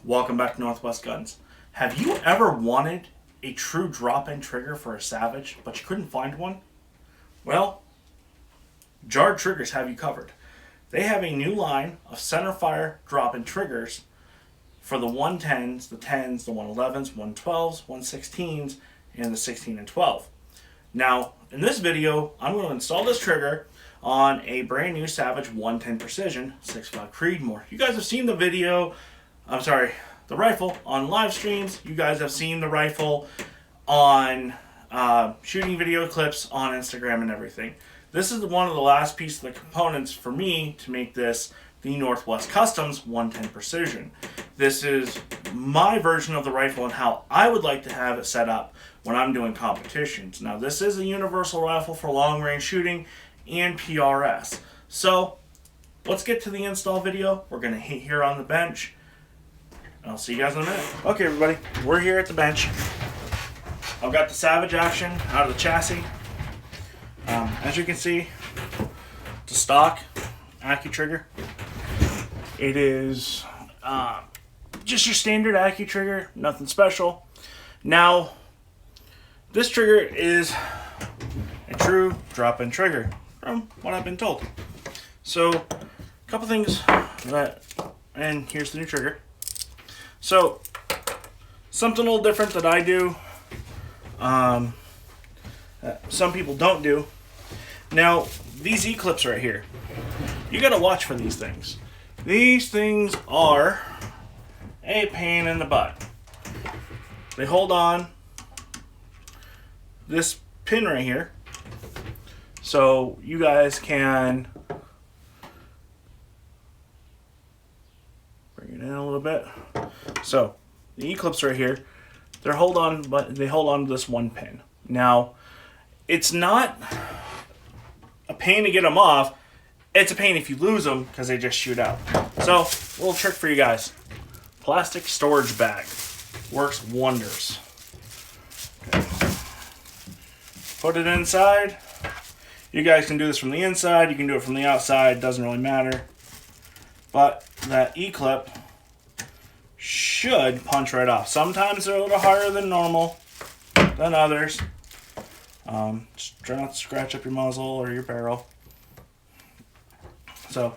Welcome back to Northwest Guns. Have you ever wanted a true drop-in trigger for a SVAGE, but you couldn't find one? Well, Jarred Triggers have you covered. They have a new line of Centerfire drop-in triggers for the 110s, the 10s, the 111s, 112s, 116s, and the 16 and 12. Now, in this video, I'm going to install this trigger on a brand new SVAGE 110 Precision 6.5 Creedmoor. You guys have seen the rifle on live streams. You guys have seen the rifle on shooting video clips on Instagram and everything. This is one of the last pieces of the components for me to make this the Northwest Customs 110 Precision. This is my version of the rifle and how I would like to have it set up when I'm doing competitions. Now, this is a universal rifle for long range shooting and PRS. So let's get to the install video. We're going to hit here on the bench. I'll see you guys in a minute. Okay, everybody, we're here at the bench. I've got the SVAGE action out of the chassis. As you can see, it's a stock Accu trigger. It is just your standard Accu trigger, nothing special. Now, this trigger is a true drop-in trigger, from what I've been told. So, a couple things and here's the new trigger. So, something a little different that I do, that some people don't do. Now, these E-clips right here, you gotta watch for these things. These things are a pain in the butt. They hold on this pin right here, so you guys can bring it in a little bit. So the E-clips right here, they hold on to this one pin. Now, it's not a pain to get them off. It's a pain if you lose them because they just shoot out. So, a little trick for you guys. Plastic storage bag works wonders. Okay. Put it inside. You guys can do this from the inside. You can do it from the outside. Doesn't really matter. But that E-clip should punch right off. Sometimes they're a little harder than normal than others. Just try not to scratch up your muzzle or your barrel. So,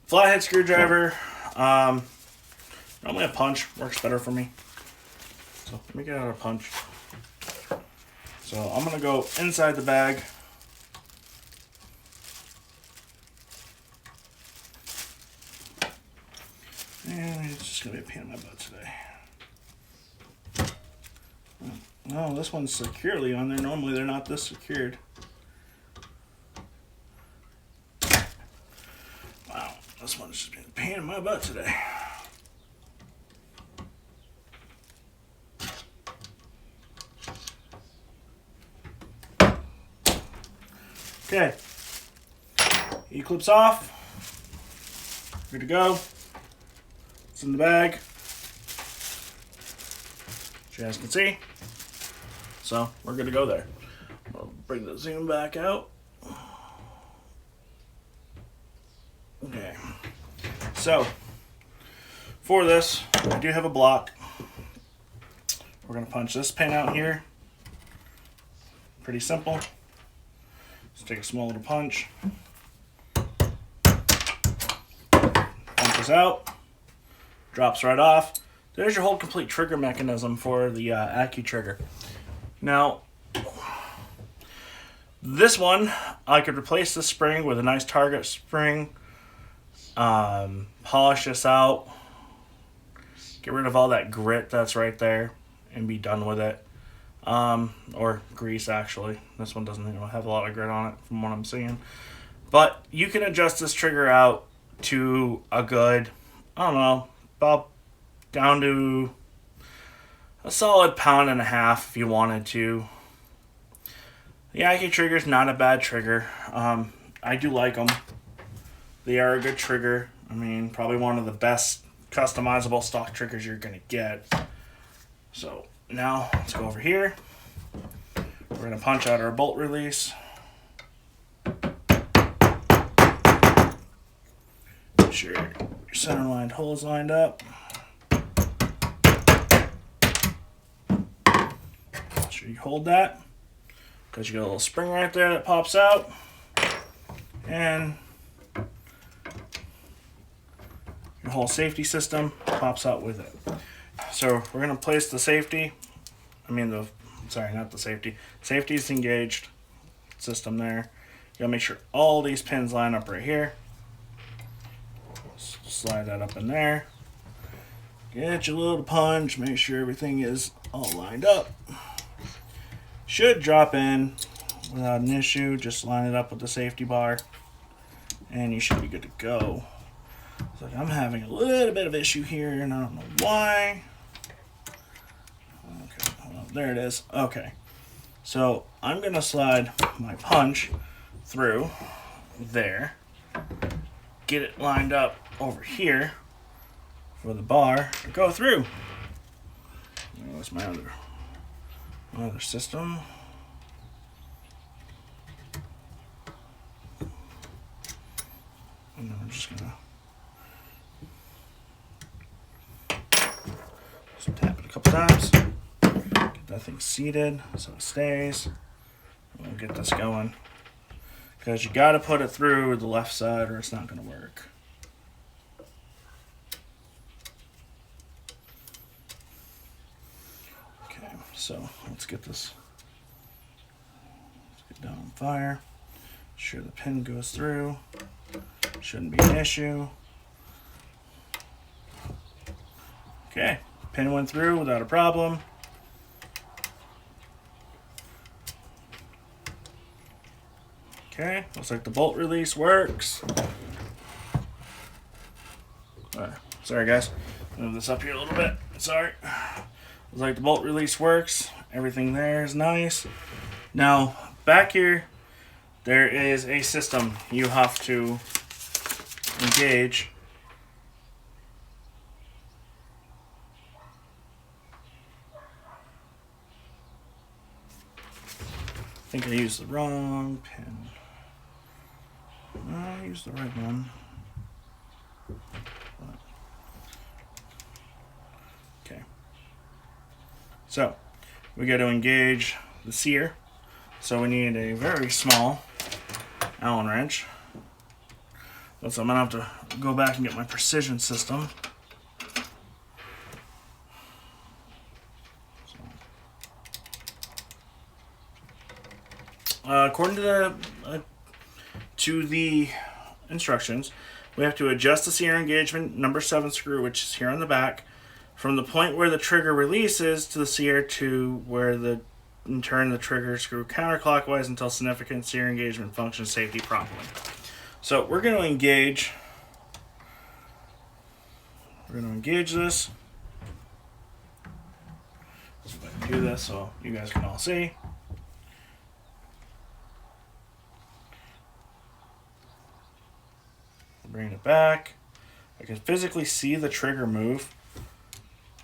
flathead screwdriver. Normally a punch works better for me. So let me get out a punch. So I'm gonna go inside the bag. And it's just gonna be a pain in my butt today. No, this one's securely on there. Normally they're not this secured. Wow, this one's just been a pain in my butt today. Okay, E-clips off. Good to go. It's in the bag, as you guys can see. So we're good to go there. I'll bring the zoom back out. Okay, so for this, I do have a block. We're gonna punch this pin out here. Pretty simple. Just take a small little punch. Punches out. Drops right off. There's your whole complete trigger mechanism for the Accu trigger. Now, this one, I could replace the spring with a nice target spring. Polish this out. Get rid of all that grit that's right there and be done with it. Or grease, actually. This one doesn't have a lot of grit on it from what I'm seeing. But you can adjust this trigger out to a good, I don't know, about down to a solid 1.5 pounds if you wanted to. The Accu trigger is not a bad trigger. I do like them. They are a good trigger. I mean, probably one of the best customizable stock triggers you're going to get. So now let's go over here. We're going to punch out our bolt release. Make sure your center line hole is lined up. sure you hold that, because you got a little spring right there that pops out, and your whole safety system pops out with it. So we're going to place the safety, not the safety. Safety is engaged system there. You gotta make sure all these pins line up right here. Slide that up in there. Get your little punch, make sure everything is all lined up. Should drop in without an issue. Just line it up with the safety bar and you should be good to go. So I'm having a little bit of issue here and I don't know why. Okay, hold on. There it is. Okay. So I'm gonna slide my punch through there. Get it lined up over here for the bar to go through. What's my other system? And then I'm just gonna tap it a couple times. Get that thing seated so it stays. We'll get this going. Because you gotta put it through the left side or it's not gonna work. Okay, so let's get this. Let's get down on fire. Make sure the pin goes through. Shouldn't be an issue. Okay, pin went through without a problem. Okay, looks like the bolt release works. Sorry guys, move this up here a little bit. Sorry. Looks like the bolt release works. Everything there is nice. Now, back here, there is a system you have to engage. I think I used the wrong pin. I used the right one. Okay. So, we got to engage the Sear. So we need a very small Allen wrench. So I'm going to have to go back and get my precision system. According to the instructions, we have to adjust the Sear engagement number 7 screw, which is here on the back, from the point where the trigger releases to the Sear to where in turn the trigger screw counterclockwise until significant Sear engagement functions safety properly. So we're going to engage. We're going to engage this. See if I can do this so you guys can all see. Bring it back. I can physically see the trigger move.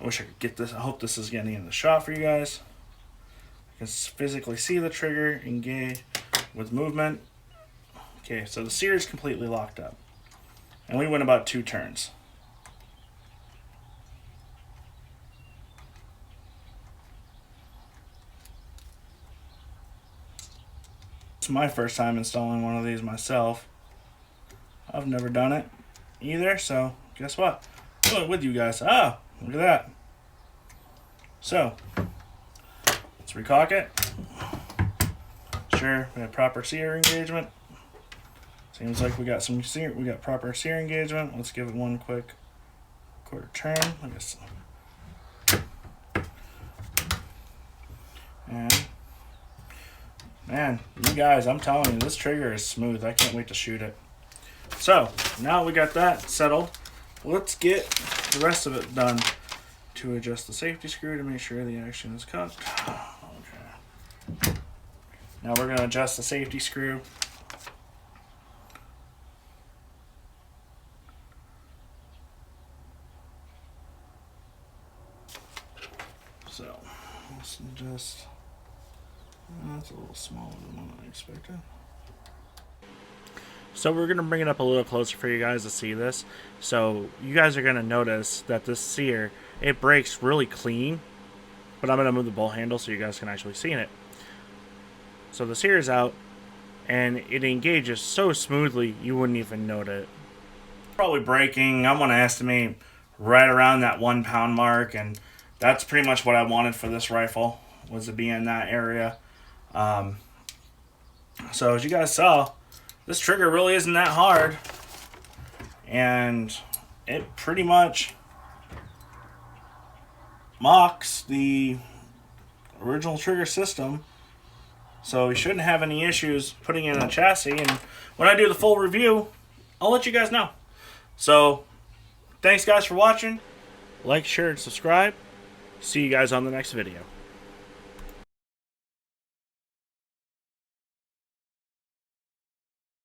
I wish I could get this. I hope this is getting in the shot for you guys. I can physically see the trigger engage with movement. Okay, so the Sear is completely locked up. And we went about 2 turns. It's my first time installing one of these myself. I've never done it either, so guess what? I'm doing it with you guys. Ah, look at that. So, let's recock it. Sure, we have proper Sear engagement. Seems like we got some Sear. We got proper Sear engagement. Let's give it one quick quarter turn. I guess. And man, you guys, I'm telling you, this trigger is smooth. I can't wait to shoot it. So, now we got that settled, let's get the rest of it done. To adjust the safety screw to make sure the action is cut. Okay. Now we're going to adjust the safety screw. So, let's adjust. That's a little smaller than what I expected. So we're going to bring it up a little closer for you guys to see this. So you guys are going to notice that this Sear, it breaks really clean. but I'm going to move the bolt handle so you guys can actually see it. So the Sear is out, and it engages so smoothly you wouldn't even notice it. Probably breaking, I'm going to estimate right around that 1 pound mark, and that's pretty much what I wanted for this rifle, was to be in that area. So as you guys saw, this trigger really isn't that hard, and it pretty much mocks the original trigger system, so we shouldn't have any issues putting it in a chassis. And when I do the full review, I'll let you guys know. So thanks guys for watching. Like, share, and subscribe. See you guys on the next video.